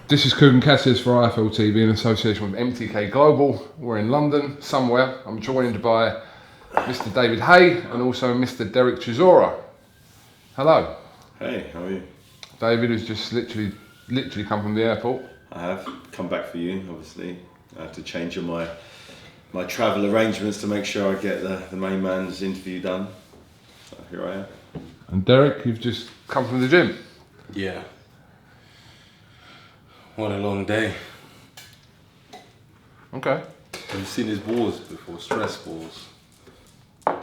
This is KUGAN CASSIUS for IFL TV in association with MTK Global. We're in London, somewhere. I'm joined by Mr. David Haye and also Mr. Dereck Chisora. Hello. Hey, how are you? David has just literally come from the airport. I have come back for you, obviously. I had to change my travel arrangements to make sure I get the main man's interview done. So here I am. And Dereck, you've just come from the gym. Yeah. What a long day. Okay. Have you seen his balls before? Stress balls. I'll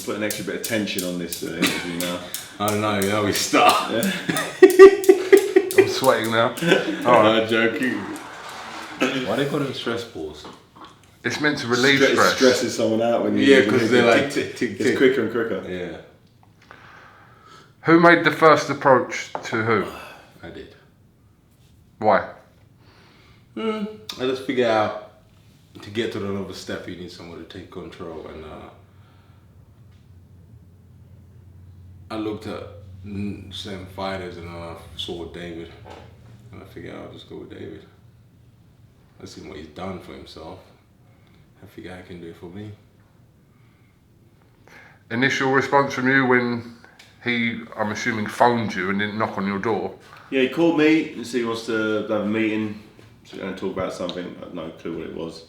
put an extra bit of tension on this interview now. I don't know, how we start. Yeah. I'm sweating now. Alright, I'm joking. Why they call them stress balls? It's meant to relieve It stress. stresses someone out when you... Yeah, because they're like tick, tick, tick. It's quicker and quicker. Yeah. Who made the first approach to who? I did. Why? I just figured out to get to another step you need someone to take control, and I looked at some fighters and I saw David, and I figured I'll just go with David. I've seen what he's done for himself. I figure I can do it for me. Initial response from you when he, I'm assuming, phoned you and didn't knock on your door? Yeah, he called me and said he wants to have a meeting and talk about something. I had no clue what it was.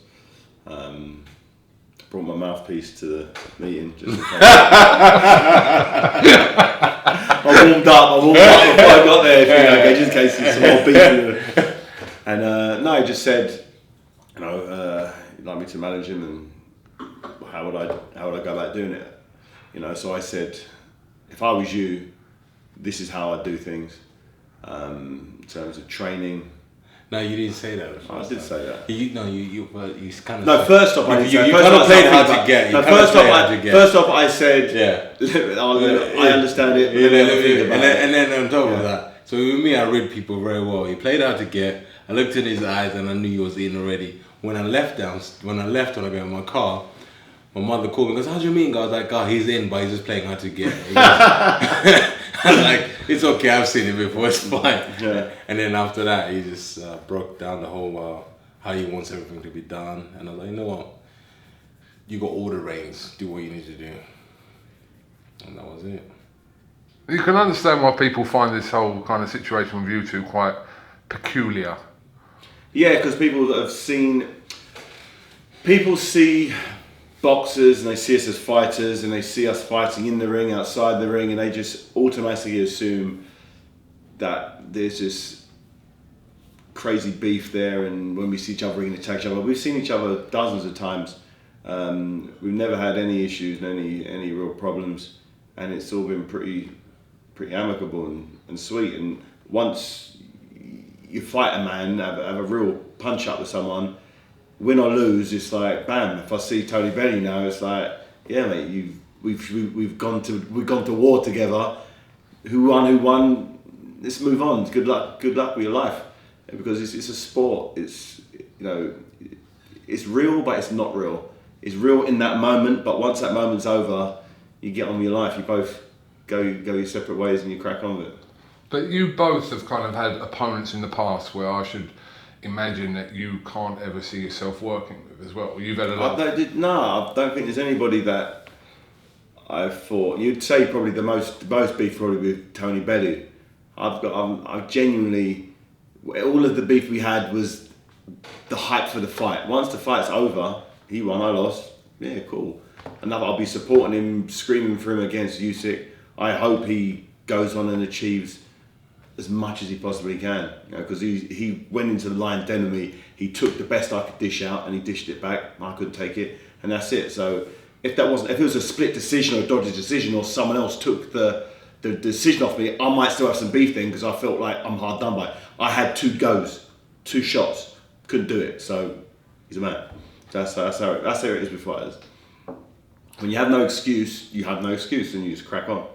Brought my mouthpiece to the meeting. Just I warmed up before I got there, just in case there's some more beef. And no, he just said, he'd like me to manage him, and how would I go about doing it? So I said, if I was you, this is how I do things. In terms of training. No, you didn't say that. I did say that. You kind of. No, first off, I didn't say. You kind of played hard to get. First off, I said. Yeah. I understand it. And then on top of that, so with me, I read people very well. He played hard to get. I looked in his eyes and I knew he was in already. When I left when I got in my car, my mother called me and goes, "How's your meeting?" I was like, "Oh, he's in, but he's just playing hard to get." I was like, "It's okay, I've seen it before, it's fine." Yeah. And then after that, he just broke down the whole how he wants everything to be done. And I was like, you know what? You got all the reins, do what you need to do. And that was it. You can understand why people find this whole kind of situation with you two quite peculiar. Yeah, because people see boxers and they see us as fighters and they see us fighting in the ring, outside the ring, and they just automatically assume that there's this crazy beef there, and when we see each other, we're going to attack each other. We've seen each other dozens of times. We've never had any issues and any real problems, and it's all been pretty amicable and sweet. And once you fight a man, have a real punch up with someone, win or lose, it's like bam. If I see Tony Bellew now, it's like, yeah, mate, we've gone to war together. Who won? Let's move on. Good luck with your life, because it's a sport. It's it's real, but it's not real. It's real in that moment, but once that moment's over, you get on with your life. You both go your separate ways and you crack on with it. But you both have kind of had opponents in the past where I should imagine that you can't ever see yourself working with as well. You've had a lot. I don't think there's anybody that I've fought. You'd say probably the most beef probably with Tony Bellew. I genuinely, all of the beef we had was the hype for the fight. Once the fight's over, he won, I lost. Yeah, cool. And now I'll be supporting him, screaming for him against Usyk. I hope he goes on and achieves as much as he possibly can, because he went into the lion den with me. He took the best I could dish out and he dished it back. I couldn't take it, and that's it. So if it was a split decision or a dodgy decision, or someone else took the decision off me, I might still have some beef then, because I felt like I'm hard done by. I had 2 shots, couldn't do it. So he's a man. That's how it is with fighters. When you have no excuse, you have no excuse, and you just crack on.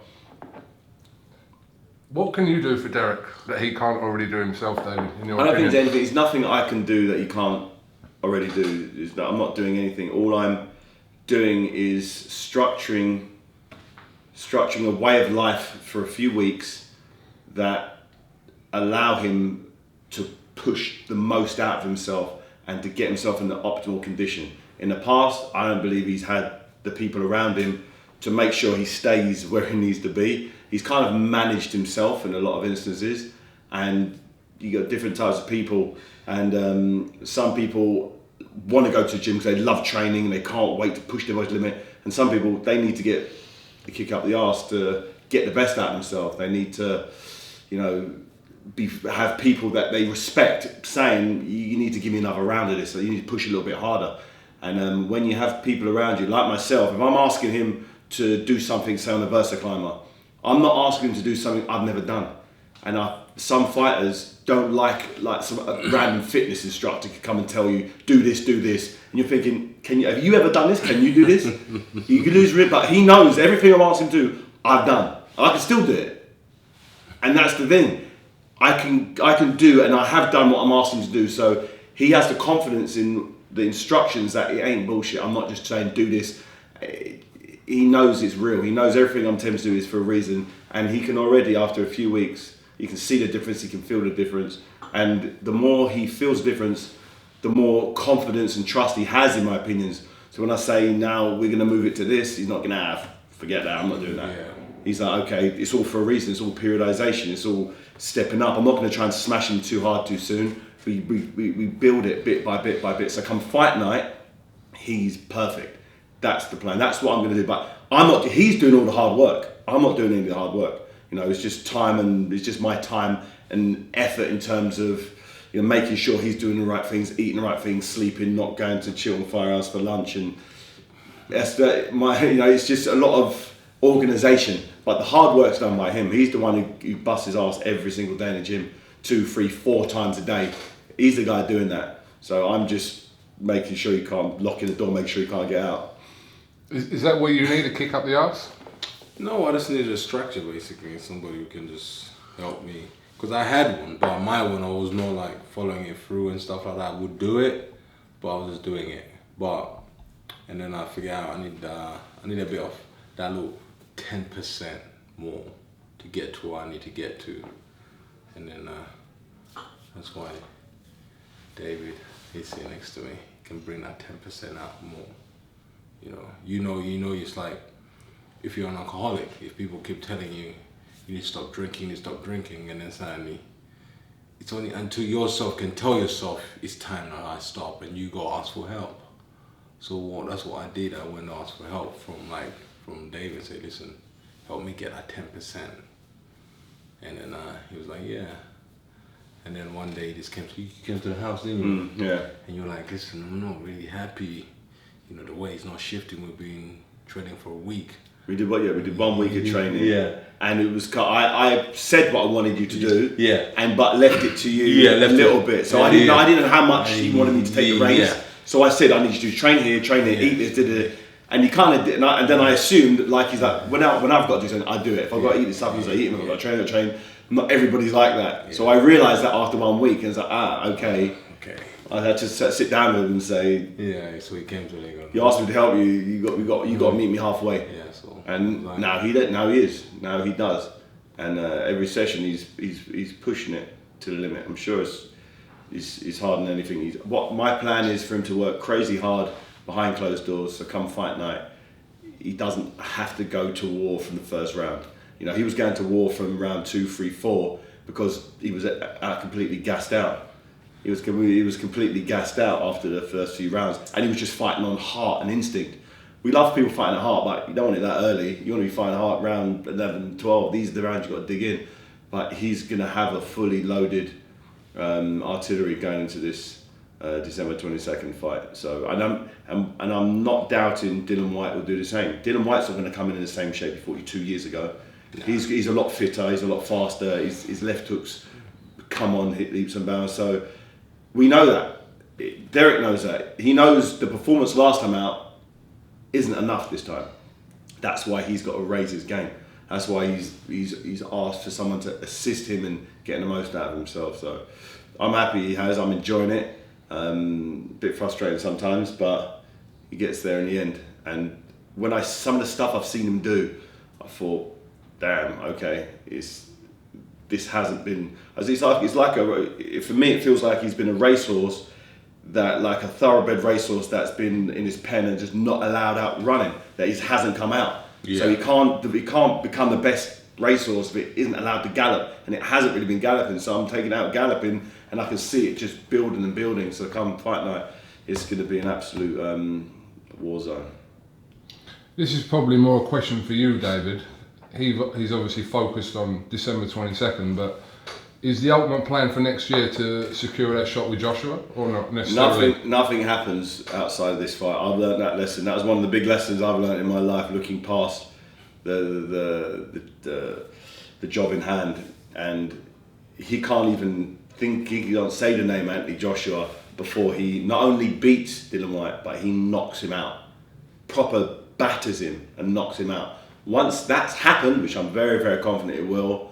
What can you do for Dereck that he can't already do himself, David? I don't think there's nothing I can do that he can't already do. I'm not doing anything. All I'm doing is structuring a way of life for a few weeks that allow him to push the most out of himself and to get himself in the optimal condition. In the past, I don't believe he's had the people around him to make sure he stays where he needs to be. He's kind of managed himself in a lot of instances, and you got different types of people, and some people want to go to the gym because they love training and they can't wait to push their body limit, and some people, they need to get the kick up the arse to get the best out of themselves. They need to, have people that they respect saying, you need to give me another round of this, so you need to push a little bit harder. And when you have people around you, like myself, if I'm asking him to do something, say on a Versa climber, I'm not asking him to do something I've never done. And some fighters don't like some random fitness instructor can come and tell you, do this, and you're thinking, have you ever done this? Can you do this? You can lose rib, but he knows everything I'm asking him to do, I've done. I can still do it, and that's the thing. I can do, and I have done what I'm asking him to do. So he has the confidence in the instructions that it ain't bullshit. I'm not just saying do this. He knows it's real. He knows everything I'm telling him to do is for a reason, and he can already, after a few weeks, he can see the difference. He can feel the difference, and the more he feels the difference, the more confidence and trust he has in my opinions. So when I say now we're gonna move it to this, he's not gonna forget that. I'm not doing that. Yeah. He's like, okay, it's all for a reason. It's all periodization. It's all stepping up. I'm not gonna try and smash him too hard too soon. We build it bit by bit by bit. So come fight night, he's perfect. That's the plan. That's what I'm gonna do. But I'm not. He's doing all the hard work. I'm not doing any of the hard work. It's just time, and it's just my time and effort in terms of making sure he's doing the right things, eating the right things, sleeping, not going to Chiltern Firehouse for lunch, and that's it's just a lot of organisation. But the hard work's done by him. He's the one who busts his ass every single day in the gym, 2, 3, 4 times a day. He's the guy doing that. So I'm just making sure you can't lock in the door, make sure you can't get out. Is that what you need, a kick up the arse? No, I just needed a structure basically, somebody who can just help me. Because I had one, but my one I was more like following it through and stuff like that. I would do it, but I was just doing it. And then I figured out I need a bit of that little 10% more to get to where I need to get to. And then that's why David, he's sitting next to me, can bring that 10% out more. It's like, if you're an alcoholic, if people keep telling you, you need to stop drinking, and then suddenly, it's only until yourself can tell yourself it's time that I stop, and you go ask for help. So that's what I did. I went and asked for help from David. Say, listen, help me get that 10%. And then he was like, yeah. And then one day you came to the house, didn't you? Yeah. And you're like, listen, I'm not really happy. The weight's not shifting. We've been training for a week. We did 1 week of training. Yeah. And it was, I said what I wanted you to do. Yeah. But left it to you a little bit. So I didn't know how much he wanted me to take the reins. Yeah. So I said, I need you to train here, eat this, and he kind of did. And then I assumed, like, he's like, when I've got to do something, I do it. If I've got to eat this supplements, I eat them. If I've got to train. Not everybody's like that. Yeah. So I realised that after 1 week, and it's like, okay. I had to sit down with him and say, yeah. So he came to me. You asked me to help you. You got to meet me halfway. Yeah. So and now he does. And every session he's pushing it to the limit. I'm sure it's harder than anything. What my plan is for him to work crazy hard behind closed doors. So come fight night, he doesn't have to go to war from the first round. He was going to war from round 2, 3, 4 because he was completely gassed out. He was completely gassed out after the first few rounds, and he was just fighting on heart and instinct. We love people fighting at heart, but you don't want it that early. You want to be fighting heart round 11, 12. These are the rounds you've got to dig in. But he's going to have a fully loaded artillery going into this December 22nd fight. So, and I'm not doubting Dillian Whyte will do the same. Dillian Whyte's not going to come in the same shape he fought 2 years ago. No. He's a lot fitter. He's a lot faster. His left hooks come on, hit leaps and bounds. So we know that. Dereck knows that. He knows the performance last time out isn't enough this time. That's why he's got to raise his game. That's why he's asked for someone to assist him in getting the most out of himself. So I'm happy he has. I'm enjoying it. A bit frustrating sometimes, but he gets there in the end. And when some of the stuff I've seen him do, I thought, damn, okay, this hasn't been. As for me, it feels like he's been a racehorse, like a thoroughbred racehorse that's been in his pen and just not allowed out running. That he hasn't come out. Yeah. So he can't become the best racehorse if it isn't allowed to gallop, and it hasn't really been galloping. So I'm taking out galloping, and I can see it just building and building. So come fight night, it's going to be an absolute war zone. This is probably more a question for you, David. He's obviously focused on December 22nd, but is the ultimate plan for next year to secure that shot with Joshua, or not necessarily? Nothing happens outside of this fight. I've learned that lesson. That was one of the big lessons I've learned in my life, looking past the job in hand. And he can't even think. He don't say the name Anthony Joshua before he not only beats Dillian Whyte, but he knocks him out. Proper batters him and knocks him out. Once that's happened, which I'm very, very confident it will,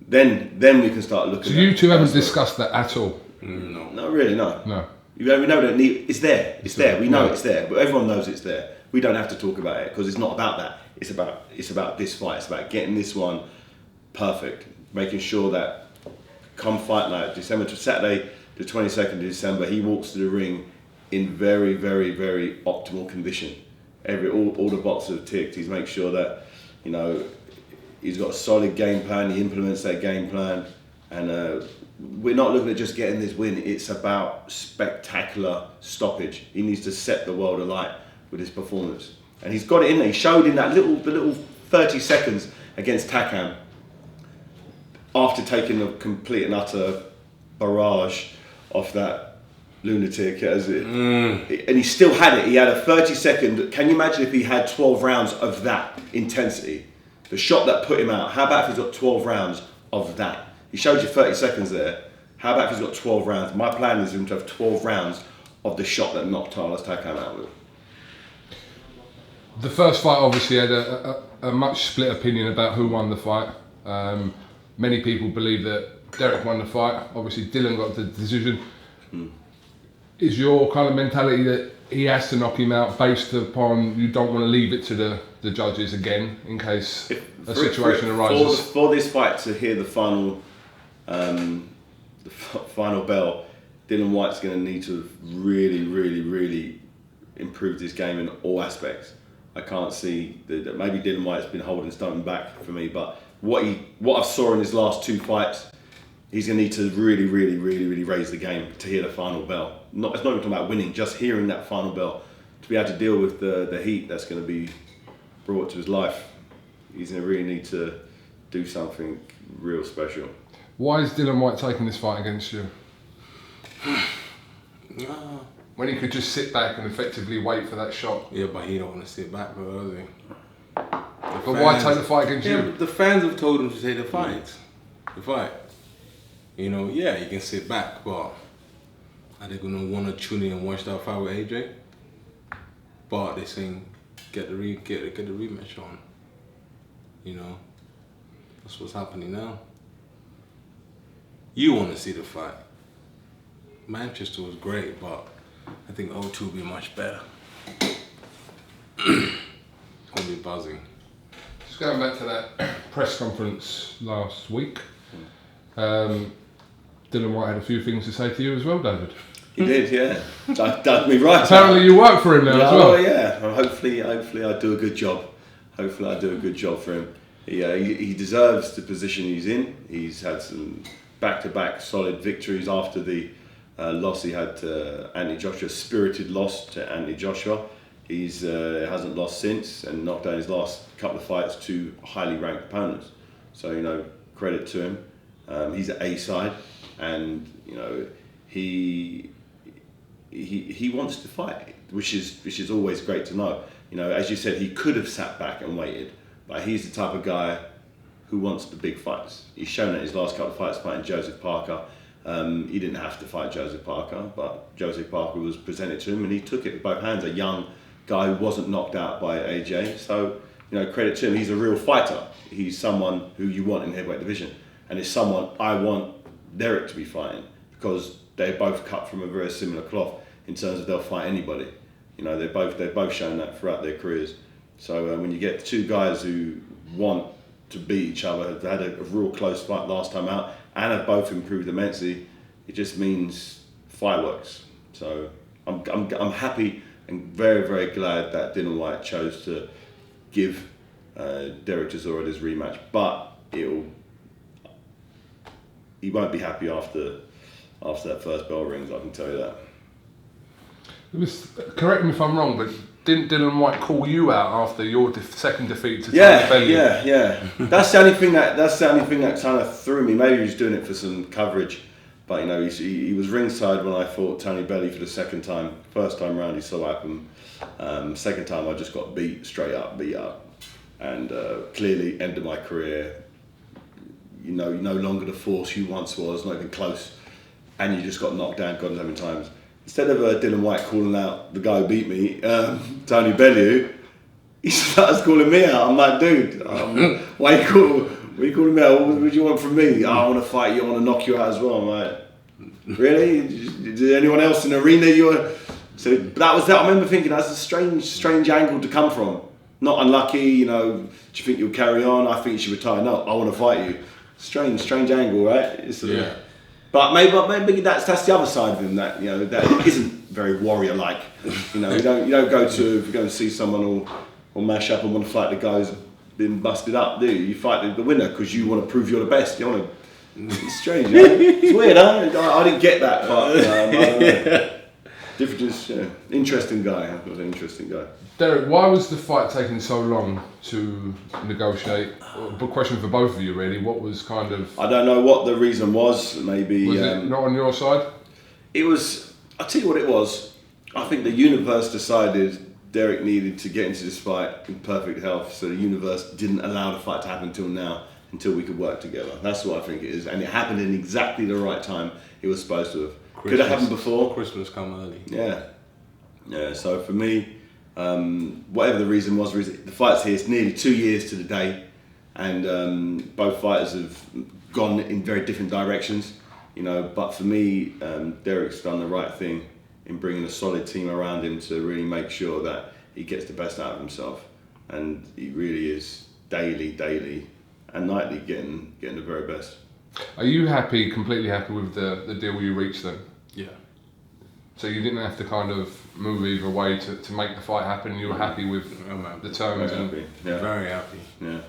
then we can start looking. So you two haven't discussed that at all? No. Not really, no. No. We know that it's there. It's there. We know it's there, but everyone knows it's there. We don't have to talk about it because it's not about that. It's about this fight. It's about getting this one perfect, making sure that come fight night, Saturday, the 22nd of December, he walks to the ring in very, very, very optimal condition. All the boxes are ticked. He's make sure that, you know, he's got a solid game plan. He implements that game plan, and we're not looking at just getting this win. It's about spectacular stoppage. He needs to set the world alight with his performance, and he's got it in there. He showed in that little 30 seconds against Takam, after taking a complete and utter barrage off that lunatic, and he still had it. He had a 30-second. Can you imagine if he had 12 rounds of that intensity? The shot that put him out. How about if he's got 12 rounds of that? He showed you 30 seconds there. How about if he's got 12 rounds? My plan is for him to have 12 rounds of the shot that knocked Carlos Takam out with. The first fight obviously had a much split opinion about who won the fight. Many people believe that Derek won the fight. Obviously Dillian got the decision. Is your kind of mentality that he has to knock him out based upon you don't want to leave it to the judges again in case a situation arises? For this fight to hear the final bell, Dillian Whyte's going to need to really, really, really improve this game in all aspects. I can't see that maybe Dillian Whyte's been holding something back for me, but what I saw in his last two fights, he's going to need to really, really, really, really raise the game to hear the final bell. It's not even talking about winning, just hearing that final bell to be able to deal with the heat that's going to be brought to his life. He's going to really need to do something real special. Why is Dillian Whyte taking this fight against you? When he could just sit back and effectively wait for that shot. Yeah, but he don't want to sit back, bro, does he? But why take the fight against you? The fans have told him to take the fight. You know, yeah, you can sit back, but are they gonna want to tune in and watch that fight with AJ? But they're saying get the rematch on. You know, that's what's happening now. You want to see the fight. Manchester was great, but I think O2 will be much better. Gonna be buzzing. Just going back to that press conference last week, Dillian Whyte had a few things to say to you as well, David. He did, yeah. Dug me right. Apparently you work for him now as well. Oh yeah. Well, hopefully I do a good job. Hopefully I do a good job for him. He deserves the position he's in. He's had some back-to-back solid victories after the loss he had to Anthony Joshua, spirited loss to Anthony Joshua. He's hasn't lost since and knocked down his last couple of fights to highly ranked opponents. So, you know, credit to him. He's at A side, and you know he wants to fight, which is always great to know. You know, as you said, he could have sat back and waited, but he's the type of guy who wants the big fights. He's shown that his last couple of fights fighting Joseph Parker. He didn't have to fight Joseph Parker, but Joseph Parker was presented to him and he took it with both hands. A young guy who wasn't knocked out by AJ. So, you know, credit to him. He's a real fighter. He's someone who you want in the heavyweight division. And it's someone I want Derek to be fighting because they both cut from a very similar cloth in terms of they'll fight anybody. You know, they've both shown that throughout their careers. So when you get two guys who want to beat each other. They had a real close fight last time out, and have both improved immensely. It just means fireworks. So I'm happy and very, very glad that Dillian Whyte chose to give Dereck Chisora this rematch. But he won't be happy after that first bell rings, I can tell you that. Correct me if I'm wrong, but didn't Dillian Whyte call you out after your second defeat to Tony Bellew? Yeah. That's the only thing that kind of threw me. Maybe he was doing it for some coverage, but you know, he was ringside when I fought Tony Bellew for the second time. First time round, he saw what happened. Second time, I just got beat up, and clearly ended my career. You know, you're no longer the force you once was, not even close, and you just got knocked down God knows how many times. Instead of Dillian Whyte calling out the guy who beat me, Tony Bellew, he starts calling me out. I'm like, dude, why are you calling me out? What do you want from me? Oh, I want to fight you, I want to knock you out as well. I'm like, really? Is anyone else in the arena you were? So that was that. I remember thinking that's a strange angle to come from. Not unlucky, you know, do you think you'll carry on? I think you should retire. No, I want to fight you. Strange angle, right? Yeah. But maybe that's the other side of him that, you know, that isn't very warrior-like. You know, you don't go to, if you go and see someone or mash up and want to fight the guy who's been busted up, do you? You fight the winner because you want to prove you're the best. You want to. It's strange. You know? It's weird, huh? I didn't get that, but I don't know. Interesting guy. He was an interesting guy. Derek, why was the fight taking so long to negotiate? A question for both of you, really. What was kind of... I don't know what the reason was. Maybe... Was it not on your side? It was... I'll tell you what it was. I think the universe decided Derek needed to get into this fight in perfect health, so the universe didn't allow the fight to happen until we could work together. That's what I think it is. And it happened in exactly the right time it was supposed to have. Could have happened before. Christmas come early. Yeah, so for me, whatever the reason was, the fight's here. It's nearly 2 years to the day, and both fighters have gone in very different directions, you know. But for me, Derek's done the right thing in bringing a solid team around him to really make sure that he gets the best out of himself, and he really is daily and nightly getting the very best. Are you completely happy with the deal you reached then? Yeah. So you didn't have to kind of move either way to make the fight happen. You were happy with the terms. Very happy. Yeah.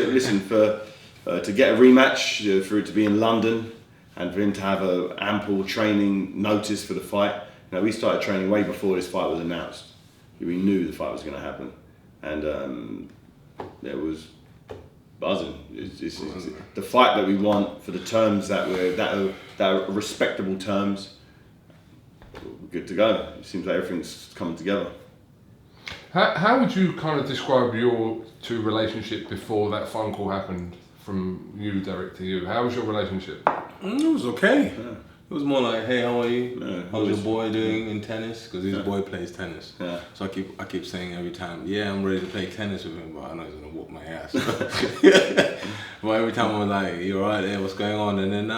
Listen, to get a rematch, for it to be in London, and for him to have a ample training notice for the fight. You know, we started training way before this fight was announced. We knew the fight was going to happen, and it was buzzing. It's the fight that we want for the terms that are respectable terms. We're good to go. It seems like everything's coming together. How would you kind of describe your two relationship before that phone call happened from you, Derek, to you? How was your relationship? It was okay. Yeah. It was more like, hey, how are you? Yeah, how's your boy doing in tennis? Because his boy plays tennis. Yeah. So I keep saying every time, yeah, I'm ready to play tennis with him, but I know he's gonna whoop my ass. But every time I'm like, you alright there? What's going on? And then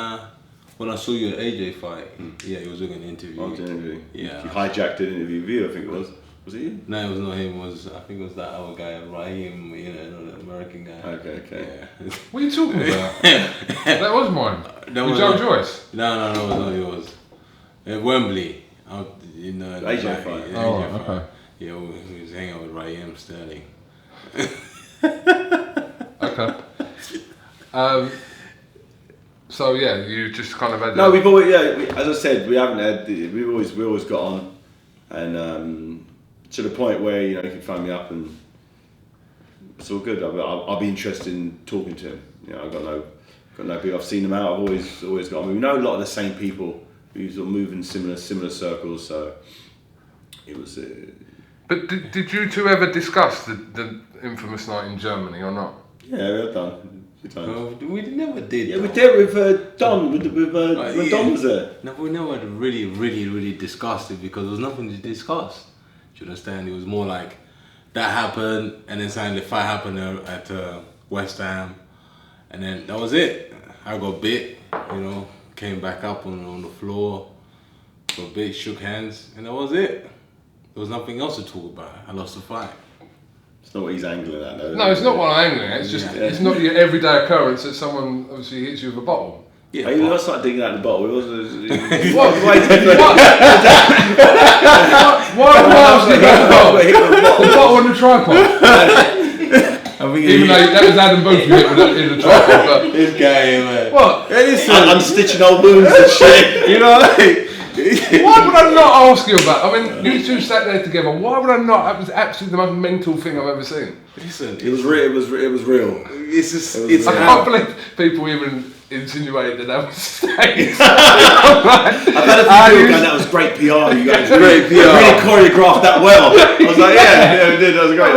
when I saw you at AJ fight, yeah, he was doing an interview. Yeah. You hijacked an interview view, I think it was. Was it you? No, it was not him. I think it was that other guy, Raheem, the American guy. Okay. Yeah. What are you talking about? That was mine. With Joe Joyce? No, it was not yours. At Wembley. AJ fight. Yeah, AJ fight. Okay. Yeah, we was hanging out with Raheem Sterling. Okay. So yeah, you just kind of had. No, we've always as I said, we haven't had. We always got on, and to the point where you can phone me up and it's all good. I'll be interested in talking to him. I've got no people. I've seen him out. I've always got on. We know a lot of the same people. We sort of move in similar circles. So it was. But did you two ever discuss the infamous night in Germany or not? Yeah, we've done. We never did. Yeah, we did with Don. When Don was there. No, we never really discussed it because there was nothing to discuss. Do you understand? It was more like that happened, and then suddenly the fight happened at West Ham, and then that was it. I got bit, came back up on the floor, got bit, shook hands, and that was it. There was nothing else to talk about. I lost the fight. It's not what he's angling at, though. No, it's not what I'm angling at. It's just it's not your everyday occurrence that someone obviously hits you with a bottle. Yeah, he was like digging out the bottle. It wasn't. What? Why would I ask you about the bottle? The bottle on the tripod. Even though that was Adam Booth who hit with it in the tripod, but This guy, man. what? I'm stitching old wounds and shit. You know, like. Why would I not ask you about? I mean, you two sat there together. Why would I not? That was absolutely the most mental thing I've ever seen. Listen, It was real. It was real. It's just, I can't believe people even insinuated that was staged. I've had a few people going, that was great PR, you guys. Great PR. You really choreographed that well. I was like, yeah, we did. That was great.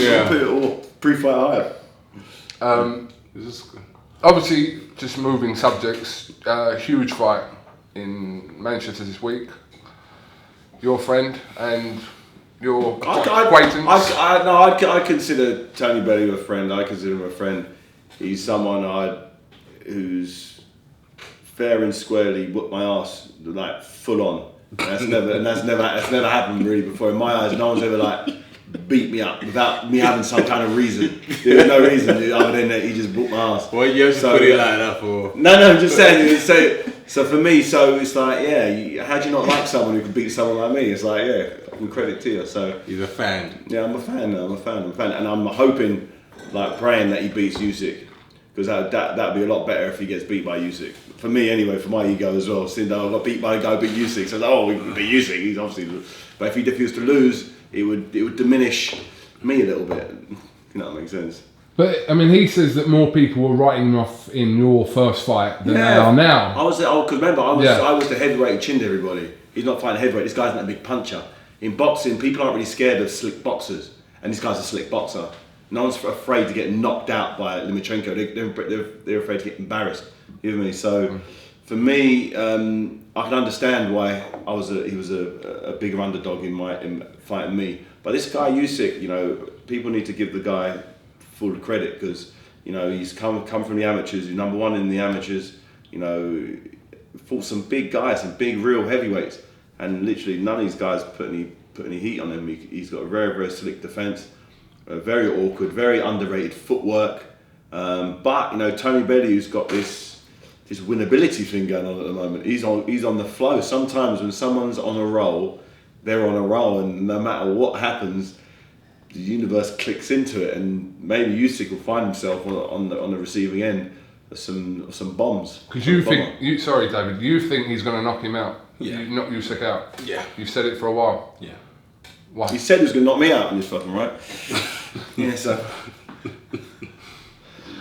Yeah. Put it all pre-fight hype. Obviously, just moving subjects. Huge fight in Manchester this week. Your friend and your acquaintance. I consider Tony Bellew a friend. I consider him a friend. He's someone who's fair and squarely whooped my ass like full on. That's never happened really before. In my eyes, no one's ever like beat me up without me having some kind of reason. There's no reason other than that he just whooped my ass. Well, you have to put it like that for. No, I'm just saying. So for me, it's like, yeah, how do you not like someone who can beat someone like me? It's like, yeah, I can credit to you. So He's a fan. yeah, I'm a fan, and I'm hoping, like praying that he beats Usyk, because that'd be a lot better if he gets beat by Usyk. For me, anyway, for my ego as well. Seeing that I got beat by a guy who beat Usyk, so we can beat Usyk. He's obviously, but if he was to lose, it would diminish me a little bit. You know, that makes sense. But I mean, he says that more people were writing him off in your first fight than they are now. Because remember, I was the heavyweight who chinned everybody. He's not fighting heavyweight. This guy's not a big puncher. In boxing, people aren't really scared of slick boxers, and this guy's a slick boxer. No one's afraid to get knocked out by Lomachenko. They're afraid to get embarrassed. You know what I mean? So, for me, I can understand why he was a bigger underdog in fighting me. But this guy Usyk, you know, people need to give the guy full credit, because you know he's come from the amateurs. He's number one in the amateurs. You know, fought some big guys, some big real heavyweights, and literally none of these guys put any heat on him. He's got a very, very slick defense, very awkward, very underrated footwork. But you know, Tony Bellew's got this winnability thing going on at the moment. He's on the flow. Sometimes when someone's on a roll, they're on a roll, and no matter what happens, the universe clicks into it, and maybe Usyk will find himself on the receiving end of some bombs. Because you think, sorry David, you think he's going to knock him out? Yeah. You knock Usyk out? Yeah. You've said it for a while? Yeah. Why? He said he was going to knock me out in this fucking right. Yeah, so.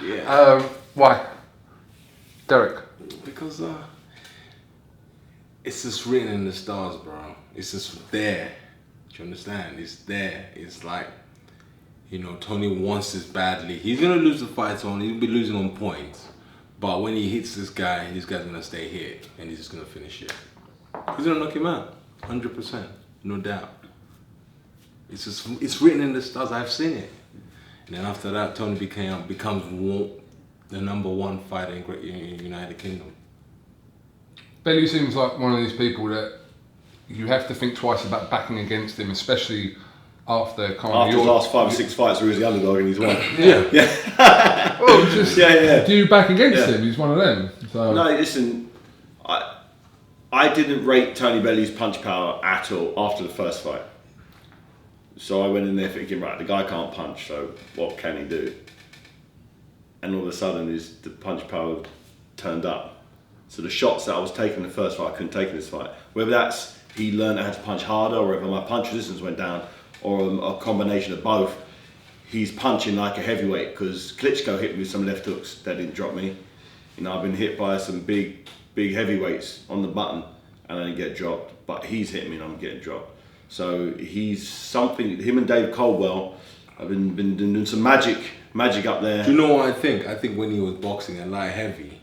Yeah. Why? Derek? Because it's just written in the stars, bro. It's just there. Do you understand? It's there. It's like, you know, Tony wants this badly. He's gonna lose the fight on. He'll be losing on points. But when he hits this guy's gonna stay hit, and he's just gonna finish it. He's gonna knock him out, 100%, no doubt. It's written in the stars. I've seen it. And then after that, Tony becomes the number one fighter in United Kingdom. Bellew seems like one of these people that you have to think twice about backing against him, especially after his last 5 or 6 fights where he's the underdog and he's won. Yeah. Well, just do you back against him? He's one of them. So. No, listen, I didn't rate Tony Bellew's punch power at all after the first fight. So I went in there thinking, right, the guy can't punch, so what can he do? And all of a sudden, the punch power turned up. So the shots that I was taking in the first fight, I couldn't take in this fight. Whether that's he learned how to punch harder, or whether my punch resistance went down, or a combination of both, he's punching like a heavyweight, because Klitschko hit me with some left hooks that didn't drop me. You know, I've been hit by some big heavyweights on the button, and I didn't get dropped. But he's hit me and I'm getting dropped. So he's something. Him and Dave Caldwell have been doing some magic up there. Do you know what I think? I think when he was boxing at light heavy,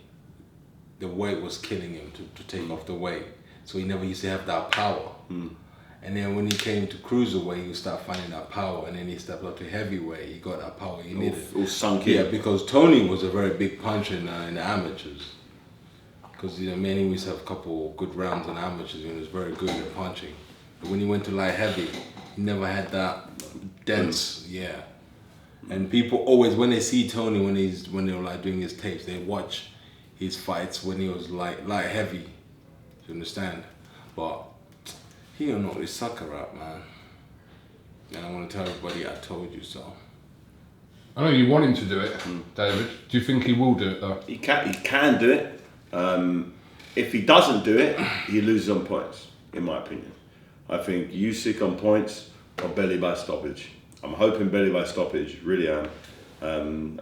the weight was killing him to take off the weight. So he never used to have that power. And then when he came to cruiserweight, he would start finding that power. And then he stepped up to heavyweight. He got that power he needed. All sunk in. Yeah, because Tony was a very big puncher in the amateurs. Because you know, man, he used to have a couple good rounds in amateurs, and he was very good at punching. But when he went to light heavy, he never had that dense. Yeah. And people always, when they see Tony, when they were like doing his tapes, they watch his fights when he was light heavy. You understand? But he don't know this sucker rap, man. And I want to tell everybody I told you so. I know you want him to do it, David. Do you think he will do it though? He can do it. If he doesn't do it, he loses on points, in my opinion. I think Usyk on points or Bellew by stoppage. I'm hoping Bellew by stoppage, really am.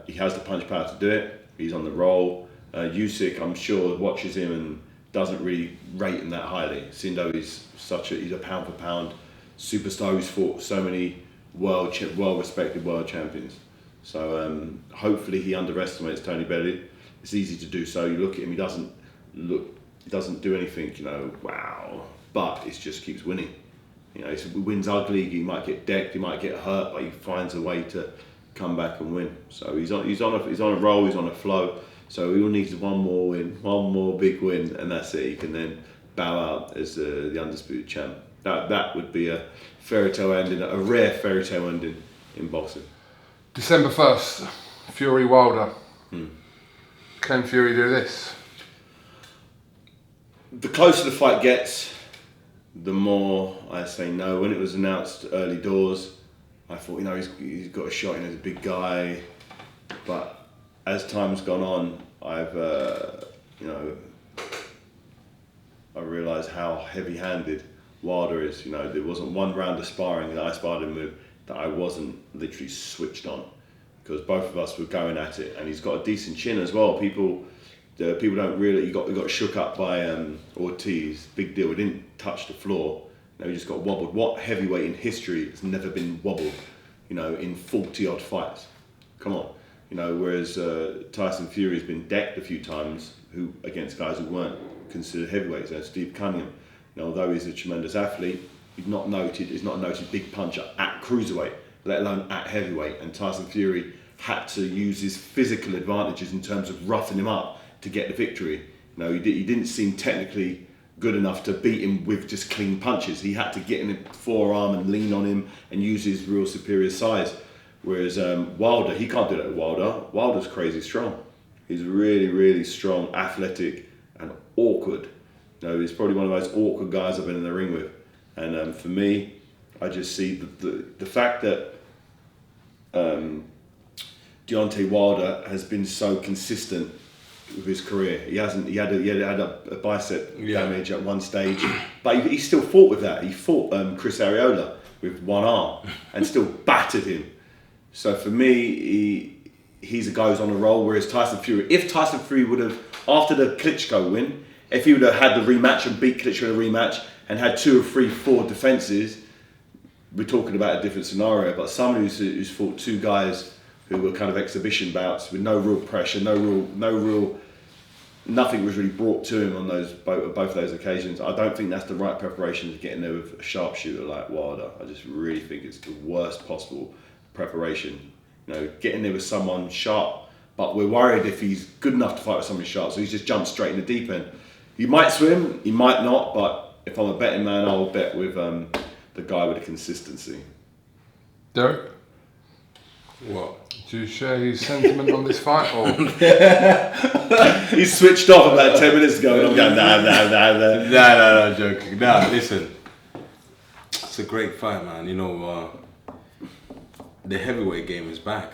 He has the punch power to do it. He's on the roll. Usyk, I'm sure, watches him and doesn't really rate him that highly. Seeing though he's a pound for pound superstar who's fought so many well-respected world champions. So hopefully he underestimates Tony Bellew. It's easy to do so. You look at him, he doesn't do anything, wow. But it just keeps winning. He wins ugly. He might get decked, he might get hurt, but he finds a way to come back and win. So he's on a roll. He's on a flow. So he all needs one more win, one more big win, and that's it. He can then bow out as the undisputed champ. That would be a fairy tale ending, a rare fairy tale ending in boxing. December 1st, Fury Wilder. Can Fury do this? The closer the fight gets, the more I say no. When it was announced early doors, I thought, he's got a shot in as a big guy. But as time's gone on, I've I realised how heavy-handed Wilder is. There wasn't one round of sparring that I sparred him with that I wasn't literally switched on, because both of us were going at it, and he's got a decent chin as well. People don't really. He got shook up by Ortiz. Big deal. He didn't touch the floor. He just got wobbled. What heavyweight in history has never been wobbled? In 40 odd fights. Come on. Whereas Tyson Fury has been decked a few times, against guys who weren't considered heavyweights. Steve Cunningham. Although he's a tremendous athlete, he's not a noted big puncher at cruiserweight, let alone at heavyweight. And Tyson Fury had to use his physical advantages in terms of roughing him up to get the victory. He didn't seem technically good enough to beat him with just clean punches. He had to get in the forearm and lean on him and use his real superior size. Whereas Wilder, he can't do that with Wilder. Wilder's crazy strong. He's really, really strong, athletic, and awkward. He's probably one of the most awkward guys I've been in the ring with. And for me, I just see the fact that Deontay Wilder has been so consistent with his career. He had a bicep damage at one stage, but he still fought with that. He fought Chris Arreola with one arm and still battered him. So for me, he's a guy who's on a roll. Whereas Tyson Fury, if Tyson Fury would have, after the Klitschko win, if he would have had the rematch and beat Klitschko in a rematch and had 2 or 3, 4 defences, we're talking about a different scenario. But someone who's fought 2 guys who were kind of exhibition bouts with no real pressure, nothing was really brought to him on both of those occasions. I don't think that's the right preparation to get in there with a sharpshooter like Wilder. I just really think it's the worst possible preparation. Get in there with someone sharp, but we're worried if he's good enough to fight with someone sharp, so he's just jumped straight in the deep end. He might swim, he might not, but if I'm a betting man, I'll bet with the guy with the consistency. Derek? What? Do you share his sentiment on this fight? Or? He switched off about 10 minutes ago and I'm going, nah. No, joking. No, listen. It's a great fight, man. The heavyweight game is back.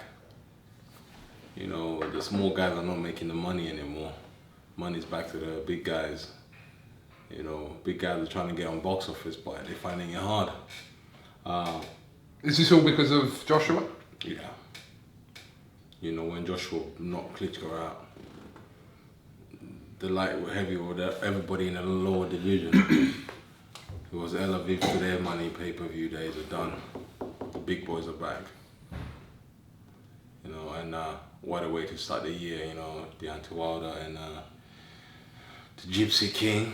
The small guys are not making the money anymore. Money's back to the big guys. Big guys are trying to get on box office, but they're finding it hard. Is this all because of Joshua? Yeah. When Joshua knocked Klitschko out, the lightweight heavyweight, everybody in the lower division, it was El Aviv to their money pay-per-view days are done. The big boys are back. And what a way to start the year, Deontay Wilder and the Gypsy King.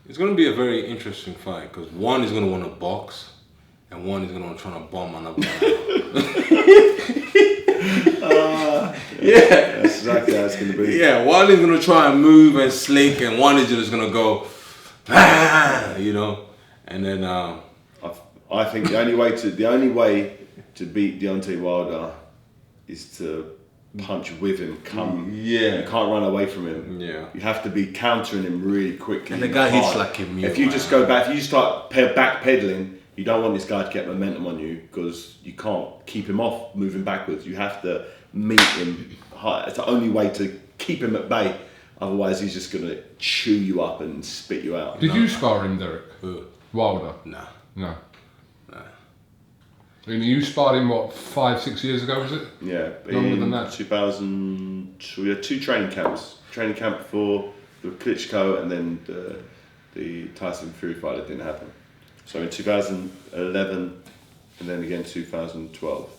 It's going to be a very interesting fight because one is going to want to box and one is going to try to bomb another one. Yeah. That's exactly how it's going to be. Yeah, one is going to try and move and slink and one is just going to go, and then... I think the only way to beat Deontay Wilder is to punch with him. Yeah. You can't run away from him. Yeah. You have to be countering him really quickly. And the guy hits hard. like a mule. If you just go back, if you start backpedaling, you don't want this guy to get momentum on you because you can't keep him off moving backwards. You have to meet him high. It's the only way to keep him at bay. Otherwise, he's just going to chew you up and spit you out. Did you spar him, Derek? Who? Wilder? Nah. No. And you sparred him, what, 5-6 years ago, was it? Yeah. Longer than that? 2002, we had 2 training camps. Training camp for the Klitschko and then the Tyson Fury fight that didn't happen. So in 2011 and then again 2012.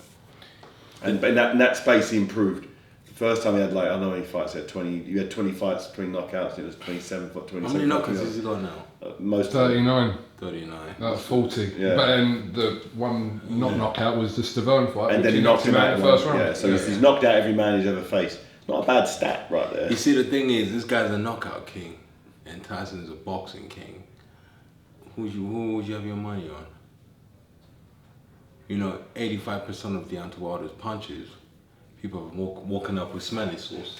And in that space he improved. The first time he had like, I don't know how many fights he had, 20, you had 20 fights, 20 knockouts, and it was 27. How many knockouts has he got now? Most 39. 39. 40. Yeah. But then the one knockout was the Stavone fight. and which then he knocked him out in the first round. Yeah, so he's knocked out every man he's ever faced. Not a bad stat right there. You see, the thing is, this guy's a knockout king, and Tyson's a boxing king. Who would you have your money on? You know, 85% of Deontay Wilder's punches, people are walking up with smelly sauce.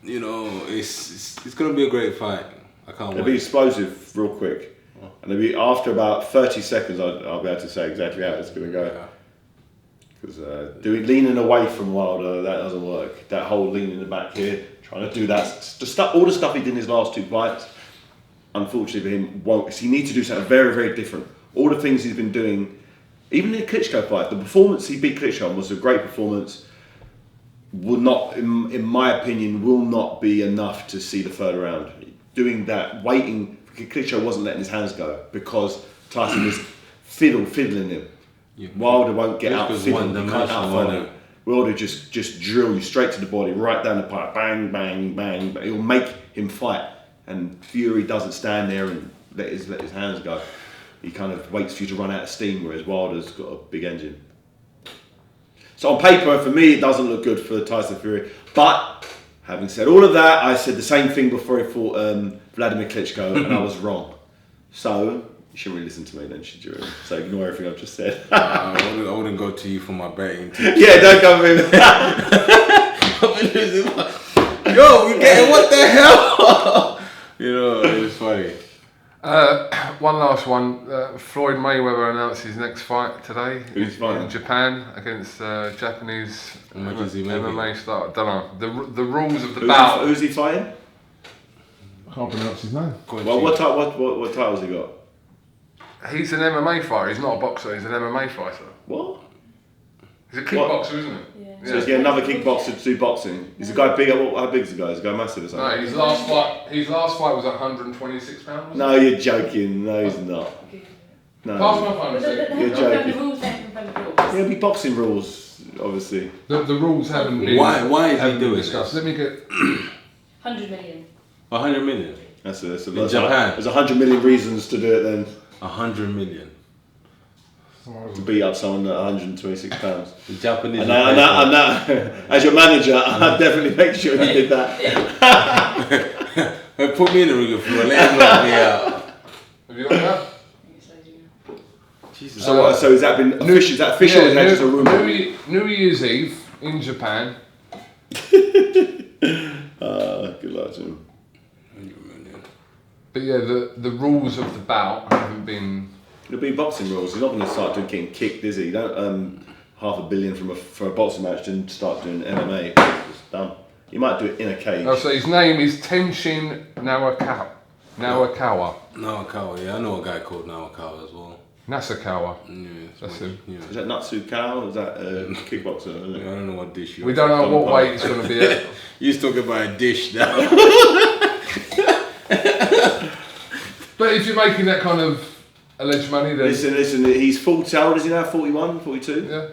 You know, it's gonna be a great fight. I can't It'll be wait. explosive real quick. And it'll be after about 30 seconds I'll be able to say exactly how it's going to go. Because leaning away from Wilder, that doesn't work. That whole leaning the back here, trying to do that, all the stuff he did in his last 2 fights, unfortunately for him, won't. Because he needs to do something very, very different. All the things he's been doing, even in the Klitschko fight, the performance he beat Klitschko on was a great performance. Will not, in my opinion, will not be enough to see the third round. Doing that, waiting, Klitschko wasn't letting his hands go because Tyson was fiddling him. Yeah. Wilder won't get out fiddling, one he can't out dimensional. Wilder just drill you straight to the body, right down the pipe, bang, bang, bang. But it'll make him fight. And Fury doesn't stand there and let his hands go. He kind of waits for you to run out of steam, whereas Wilder's got a big engine. So on paper, for me, it doesn't look good for Tyson Fury. But having said all of that, I said the same thing before he fought Vladimir Klitschko, and I was wrong. So you shouldn't really listen to me then, should you? So ignore everything I've just said. I wouldn't go to you for my betting. Yeah, don't come in. Yo, we getting what the hell? You know, it's funny. One last one. Floyd Mayweather announced his next fight today in Japan against Japanese MMA star. Don't know the rules of the bout. Who's he fighting? I can't pronounce his name. Well, what title's he got? He's an MMA fighter. He's not a boxer. He's an MMA fighter. What? He's a kickboxer, isn't it? Yeah. So he's getting another kickboxer to do boxing. Is the guy big? How big is the guy? Is the guy massive or something? No, his last fight was 126 pounds. No, you're joking. No, he's not. No. Pass my phone. You're joking. The rules there from the rules. It'll be boxing rules, obviously. The rules haven't been. Why is he haven't been doing discussed. this? Let me get 100 million. 100 million. That's In Japan. There's 100 million reasons to do it then. 100 million. To beat up someone at 126 pounds. The Japanese. And as your manager, I'd definitely make sure you did that. Put me in the ring of floor. Let him knock me out. Have you got that? Jesus. So has that been official? Is that official? Or is that just a rumour? New Year's Eve in Japan. Good luck to him. 100 million. But yeah, the rules of the bout haven't been. It'll be boxing rules. He's not going to start doing getting kicked, is he? You don't $500 million for a boxing match and start doing MMA. It's done. You might do it in a cage. Oh, so his name is Tenshin Nawakawa. Nawakawa, yeah, I know a guy called Nawakawa as well. Nasakawa. Yeah, That's him. Yeah. Is that Natsu Cow? Is that kickboxer? Isn't I it? don't know what dish you We don't know what weight it's going to be at. You're talking about a dish now. But if you're making that kind of alleged money, then Listen, he's 40, how old is he now? 41, 42? yeah.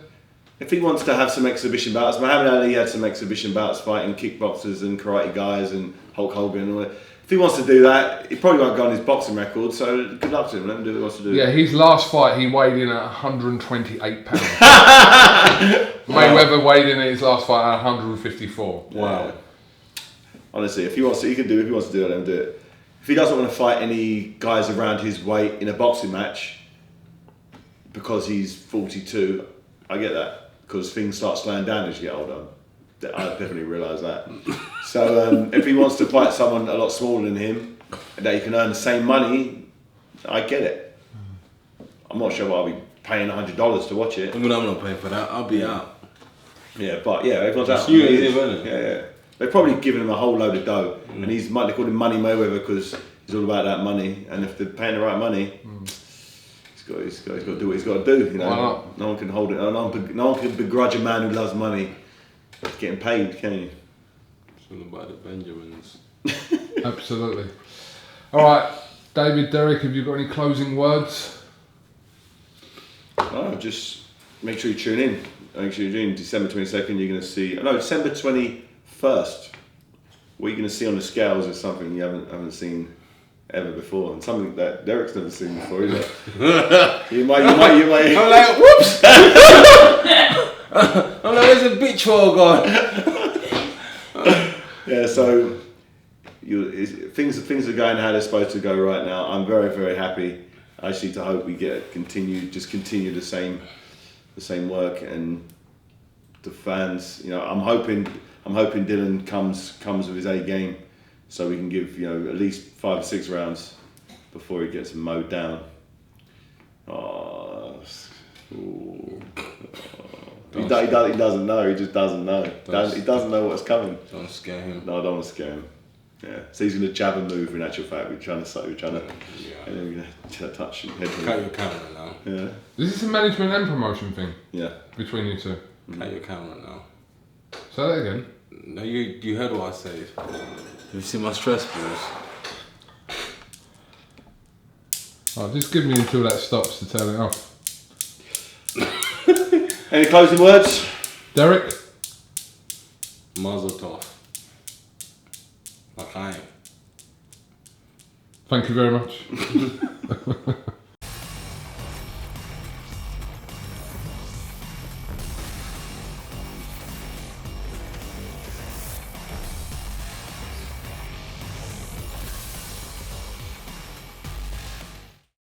If he wants to have some exhibition bouts, Muhammad Ali had some exhibition bouts fighting kickboxers and karate guys and Hulk Hogan and all that. If he wants to do that, he probably won't go on his boxing record, so good luck to him, let him do what he wants to do. Yeah, his last fight he weighed in at 128 pounds. Mayweather weighed in at his last fight at 154. Wow. Honestly, if he wants to, he can do it. If he wants to do it, let him do it. If he doesn't want to fight any guys around his weight in a boxing match because he's 42, I get that because things start slowing down as you get older. I definitely realise that. So if he wants to fight someone a lot smaller than him and that he can earn the same money, I get it. I'm not sure I'll be paying $100 to watch it. I mean, I'm not paying for that. I'll be out. Yeah, but yeah, everyone's out. Yeah. They're probably giving him a whole load of dough, and they call him Money Mayweather because he's all about that money. And if they're paying the right money, he's got to do what he's got to do. You know, Why not? No one can hold it. No one can begrudge a man who loves money getting paid, can you? It's all about the Benjamins. Absolutely. All right, David, Derek, have you got any closing words? No, just make sure you tune in. Make sure you tune in. December 22nd, you're going to see. No, December 21st. What you're going to see on the scales is something you haven't seen ever before, and something that Derek's never seen before either. you might. I'm like, whoops! I'm like, where's the bitch hole gone? Yeah, so things are going how they're supposed to go right now. I'm very, very happy. Actually, to hope we continue the same work, and the fans. You know, I'm hoping Dillian comes with his A game, so we can give at least 5 or 6 rounds before he gets mowed down. He doesn't know. He just doesn't know. He doesn't know what's coming. Don't scare him. No, I don't want to scare him. Yeah. So he's going to jab and move. In actual fact, we're trying to, and then we're going to touch and head him. Cut your camera now. Yeah. Is this a management and promotion thing? Yeah. Between you two? Cut your camera now. Say that again. No, you heard what I said. You see my stress balls? Oh, just give me until that stops to turn it off. Any closing words? Derek? Mazel tov. Like I am. Thank you very much.